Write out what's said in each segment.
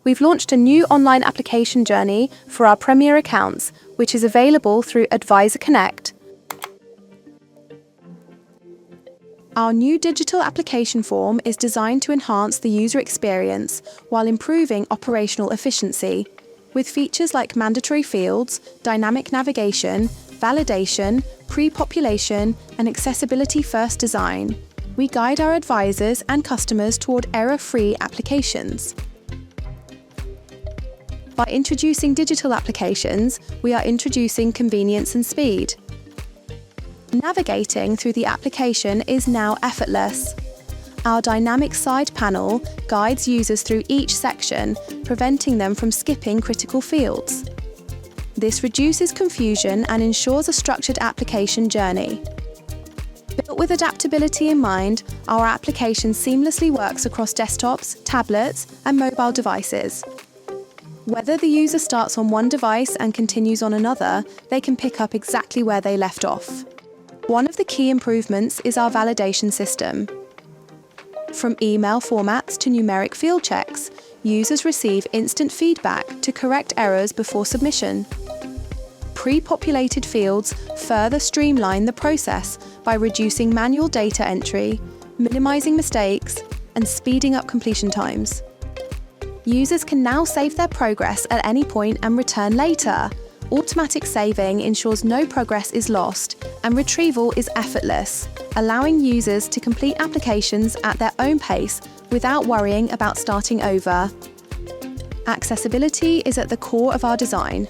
we've launched a new online application journey for our Premier accounts, which is available through Advisor Connect. Our new digital application form is designed to enhance the user experience while improving operational efficiency, with features like mandatory fields, dynamic navigation, validation, pre-population, and accessibility-first design. We guide our advisors and customers toward error-free applications. By introducing digital applications, we are introducing convenience and speed. Navigating through the application is now effortless. Our dynamic side panel guides users through each section, preventing them from skipping critical fields. This reduces confusion and ensures a structured application journey. Built with adaptability in mind, our application seamlessly works across desktops, tablets, and mobile devices. Whether the user starts on one device and continues on another, they can pick up exactly where they left off. One of the key improvements is our validation system. From email formats to numeric field checks, users receive instant feedback to correct errors before submission. Pre-populated fields further streamline the process by reducing manual data entry, minimizing mistakes, and speeding up completion times. Users can now save their progress at any point and return later. Automatic saving ensures no progress is lost, and retrieval is effortless, allowing users to complete applications at their own pace without worrying about starting over. Accessibility is at the core of our design.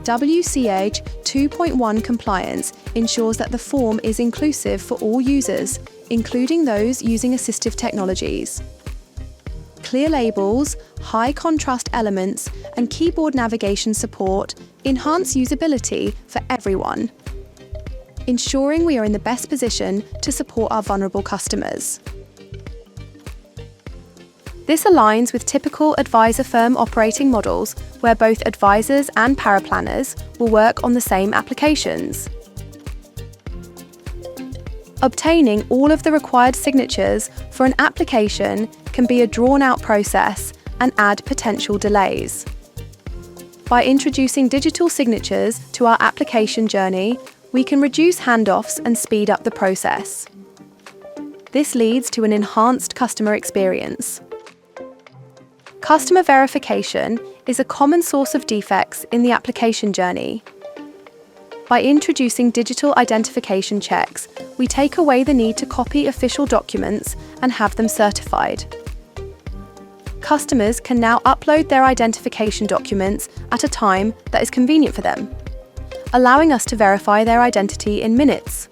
WCAG 2.1 compliance ensures that the form is inclusive for all users, including those using assistive technologies. Clear labels, high contrast elements, and keyboard navigation support enhance usability for everyone, ensuring we are in the best position to support our vulnerable customers. This aligns with typical advisor firm operating models, where both advisors and paraplanners will work on the same applications. Obtaining all of the required signatures for an application can be a drawn-out process and add potential delays. By introducing digital signatures to our application journey, we can reduce handoffs and speed up the process. This leads to an enhanced customer experience. Customer verification is a common source of defects in the application journey. By introducing digital identification checks, we take away the need to copy official documents and have them certified. Customers can now upload their identification documents at a time that is convenient for them, allowing us to verify their identity in minutes.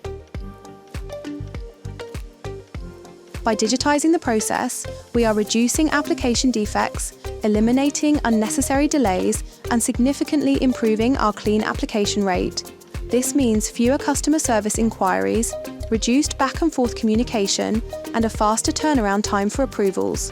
By digitizing the process, we are reducing application defects, eliminating unnecessary delays, and significantly improving our clean application rate. This means fewer customer service inquiries, reduced back and forth communication, and a faster turnaround time for approvals.